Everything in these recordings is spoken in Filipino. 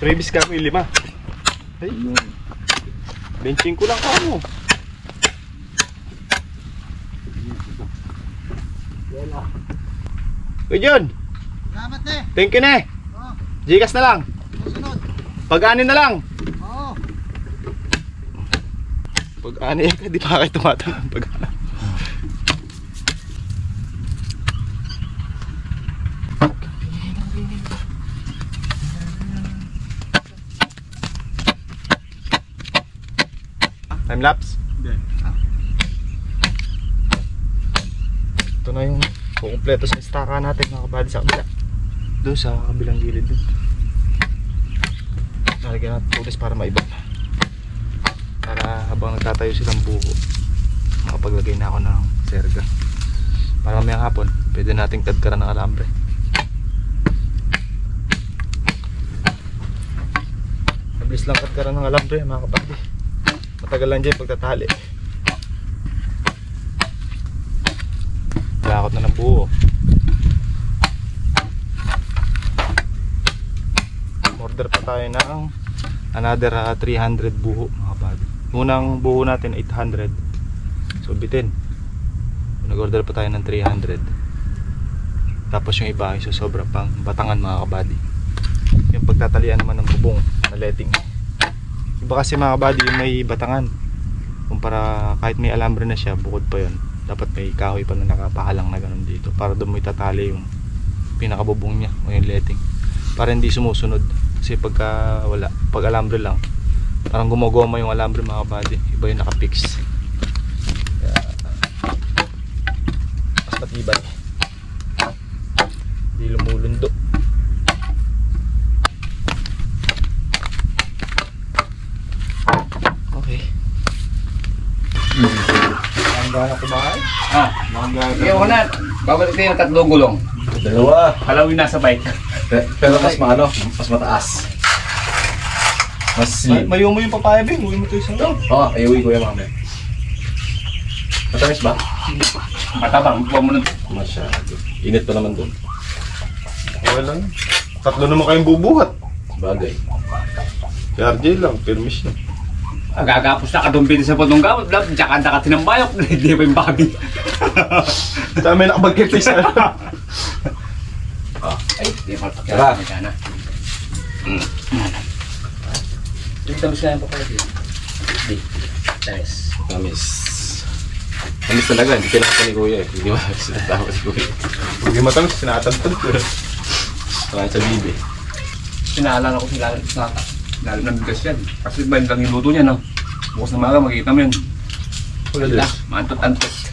Previous ka ko yung 5. Ay, benching ko lang ka mo. Uy, John. Salamat na eh. Thank you na. Oo. Gcash na lang. Susunod. Pag-ani na lang. Oo. Pag-ani ka, di pa kayo tumatanong pag-ani. Time lapse? Hindi. Ito na yung kukumpleto sa istaka natin mga kabady sa kabila. Doon sa kabilang gilid doon. Nalagyan natin tulis para maibag. Para habang nagtatayo silang buho, makapaglagay na ako ng serga. Para mamayang hapon, pwede nating tadkaran ng alambre. Mabilis lang tadkaran ng alambre mga kabady. Matagal lang dyan pagtatali. Lakot na ng buo. Order pa tayo ng another 300 buho mga kabady. Unang buho natin 800. So bitin. Nag-order pa tayo ng 300. Tapos yung iba ay sobra pang batangan mga kabady. Yung pagtatalian naman ng bubong na letting. Iba kasi mga kabady yung may batangan. Kumpara kahit may alambre na siya, bukod pa yun, dapat may kahoy pa na nakapahalang na ganun dito para doon mo itatali yung pinakabubong niya o yung letting para hindi sumusunod. Kasi pagka wala, pag alambre lang, parang gumagoma yung alambre mga kabady. Iba yung nakapix. Kaya mas matibay, hindi lumulundo. Okay. Mangga na kumain? Mangga na. Iyaw ko na. Babalik tayo ng 3 gulong. Dalawa. Kalawin nasa bike. Pero mas maano, mas mataas. Mas Mayo mo yung papaya, Bing. Uwi mo ito isang daw. Oo, ayuwi ko yung mamaya. Matamis ba? Matabang. Huwag mo nun. Masyado. Init pa naman dun. Okay lang. 3 naman kayong bubuhat. Bagay. Si RJ lang, permis niya. Agagapos na kadumpin sa potong gamot. Tsaka ka tinambayok. Hindi pa yung babi. Saan may nakabagkipis na? Ay, di pa Tara. pakyaan. Tamis ka yung papaya dito. Di. Tamis. Tamis. Tamis talaga, hindi kailangan pa ni Kuya eh. Hindi ba sinatawa si Kuya. Hindi matamis, sinatantad ko. Kaya sa bibi. Pinaalala ko sila sa lalim ng bigas yan. Kasi ba lang yung luto niya, no? Bukas na maga, makikita mo yun. Wala, maantot-antot.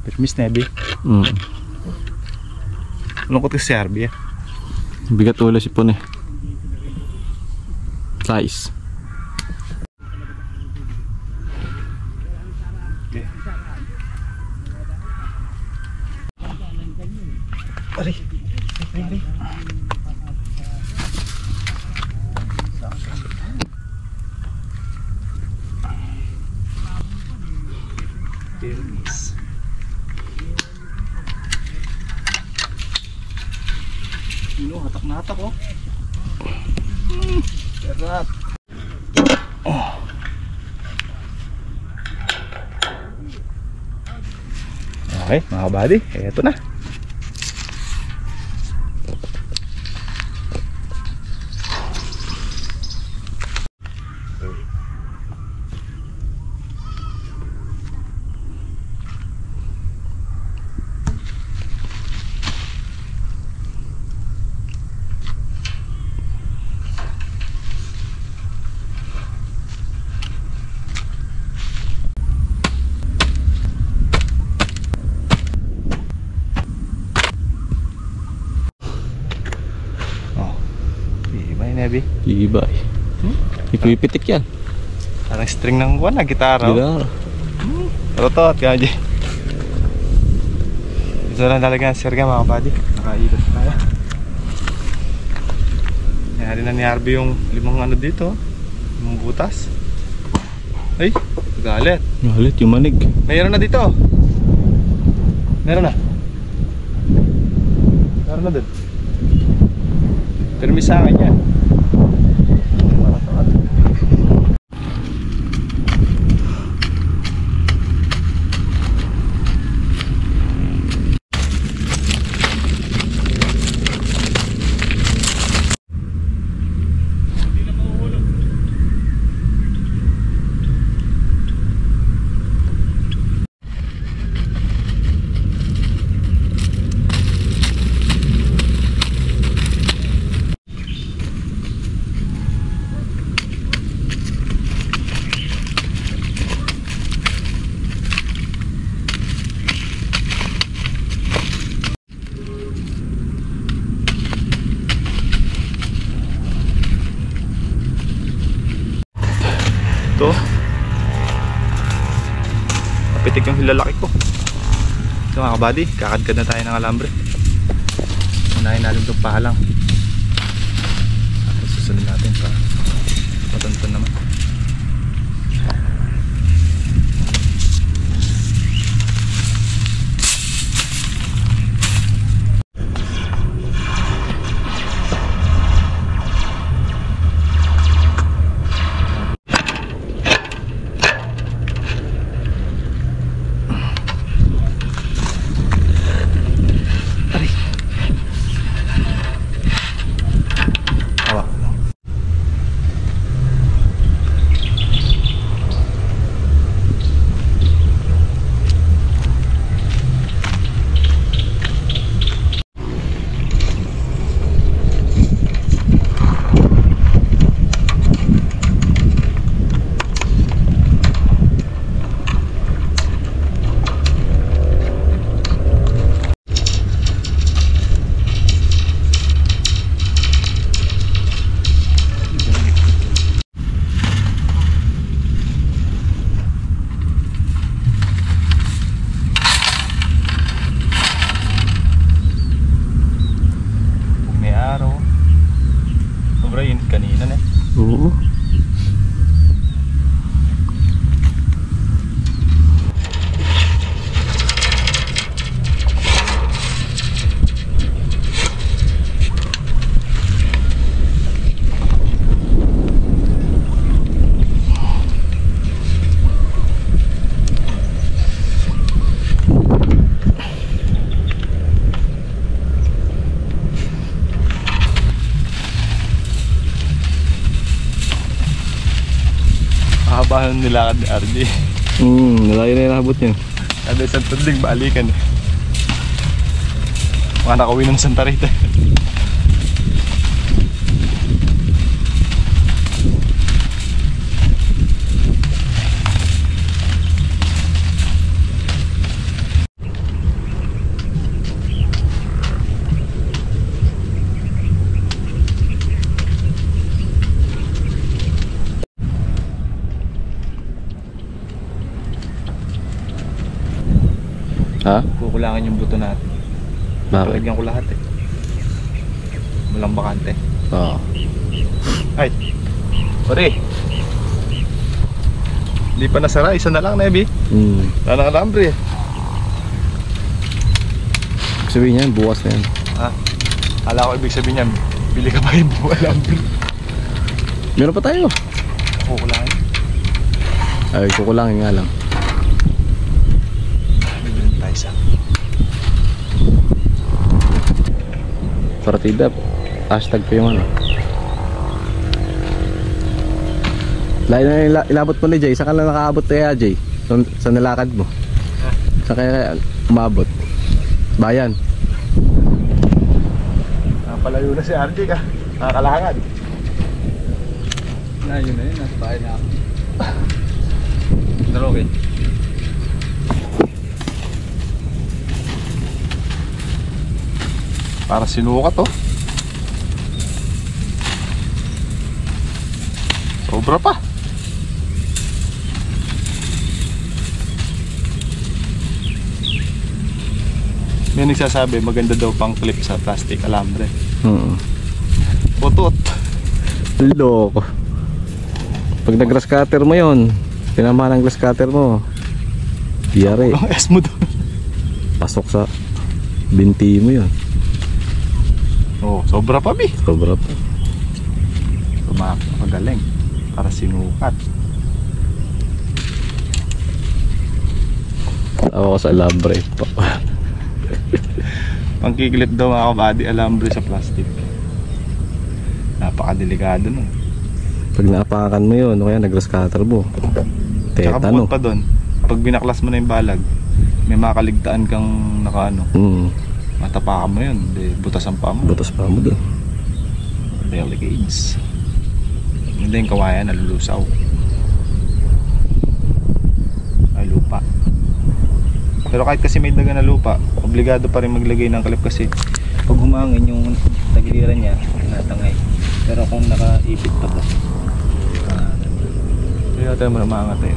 Permis na, Bi. Lungkot kasi si RB. Bigat ulo si Pune. Size. Aray. Permis. Hatak na hatak oh. Sarap. Okay mga kabady, eto na. Tibay. Ipipitik yan. Parang string ng buwan na gitara. Gitara. Rotot ka dyan. Ito lang talaga ang sirga mga buddy. Nakaikot tayo. Nangyari na ni Harvey yung 5 ano dito. 5 butas. Ay, galit. Galit yung manig. Mayroon na dito. Meron na. Meron na dun. Permis sa akin yan. Ito. Kapitik yung hilalaki ko. Ito mga kabady, kakadkad na tayo ng alambre. Unahin natin itong pahalang. At susunod natin para matantan naman. Kanina na. Oo. Habahan nilakad ni RJ. Nalayo na inabot yun. Kada isang tudling balikan. Mga nakauwi ng Santa Rita. Ha? Kukulangan yung buto natin. Bakit? Palagyan ko lahat eh. Walang bakante. Oo. Ay! Pare! Hindi pa nasara, isa na lang, Nebi. Wala nang alambre eh. Sabihin niyan, bukas na yan. Ah, ala ko ibig sabihin niyan, bili ka pa yung buong alambre. Meron pa tayo. Kukulangan. Ay, kukulangin nga lang. Bibili tayo isa. Partida. Hashtag pa yung ano. Layo na ilabot mo ni Jay. Saan ka lang nakaabot kaya Jay? Sa nilakad mo. Saan kaya umabot? Bayan. Napalayo na si RJ ka. Nakakalakad. Layo na yun, nasa bahay na ako. Okay. Para sinukat to. Sobra pa. May nagsasabi maganda daw pang clip sa plastic alambre. Putot. Loko. Pag nag-grass cutter mo yon, tinamaan ng grass cutter mo, yari. Ang S mo doon. Pasok sa binti mo yun. Oh, sobra pa bi. Sobra pa. Magaling para sinukat. Ako sa alambre. Pangkikilip daw mga kabady, alambre sa plastic. Napakadelikado nun. Pag naapakan mo yun, o kaya nag-grass cutter mo, Tsaka tetano. bukod pa doon, pag binaklas mo na yung balag, may makaligtaan kang nakaano. Matapakan mo yun, butas ang paa mo. Butas pa mo doon. Delicades. Hindi yung kawayan, nalulusaw. Ay, lupa. Pero kahit kasi may daga na lupa, obligado pa rin maglagay ng kalip kasi pag humangin yung tagiliran niya, tinatangay. Pero kung nakaipit pa to, hindi natin mo na maangat eh.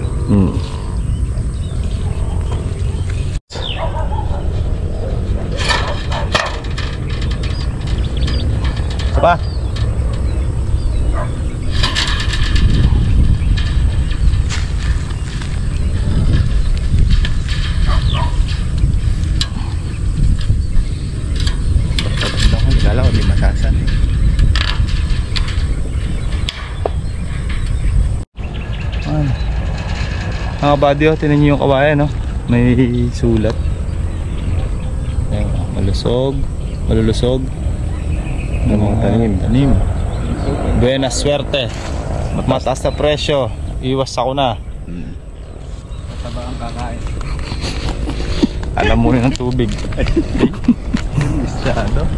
Apa? Kala ko di masasan eh. Ano? Mga buddy, oh, tinan nyo yung kawayan, no? May sulat. Ayan, malusog, malulusog. Tanim. Buena suerte. Mataas na presyo. Iwas ako na. Mataba ang kakain. Alam mo rin ang tubig. Masyado.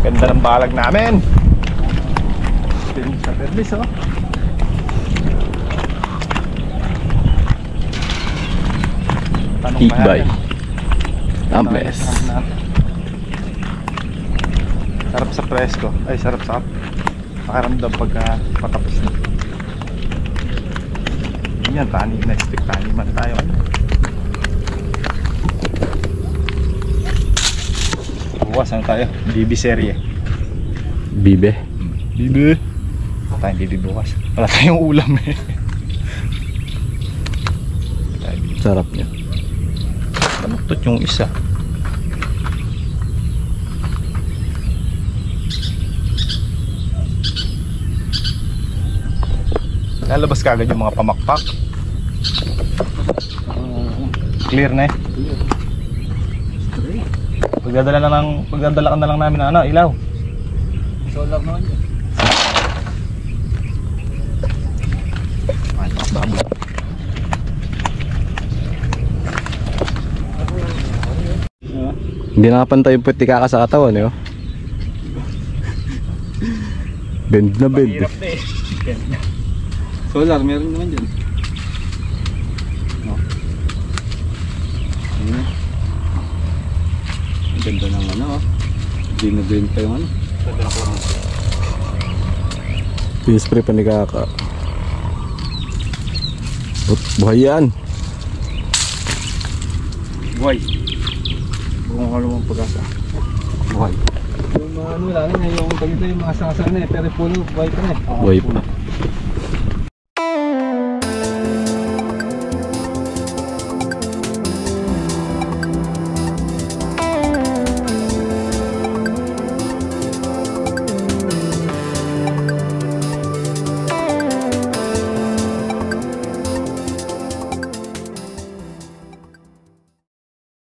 Ganda ng balag namin. Piling sa permis, oh. Ikbay. Ambles. Sarap sa presko. Ay, sarap sa pakiramdam pagka patapos na. Yan, tani na stick taniman tayo. Bukas ano tayo? Bibi serye. Bibe. Bibi. Wala tayong bibi bukas. Wala tayong ulam eh. Sarap niya. Maluktot yung isa. Lalabas kagad yung mga pamakpak. Clear na eh. Pagdadala ka na lang namin ng ano, ilaw. Solar naman yun. Ay, baboy. Hindi nakapantay yung puti kaka sa katawan, eh. Bend na bend. Mahirap na eh. Solar, meron naman dyan. No. Ang ganda ng ano, oh. Hindi na din pa yung ano. Pispray pa ni kaka. Buhay yan. Buhay. Kung ano mong pag-asa. Buhay. Yung mga ano lang, yung tagito yung mga sasana eh, pero puno, buhay pa na eh. Buhay pa.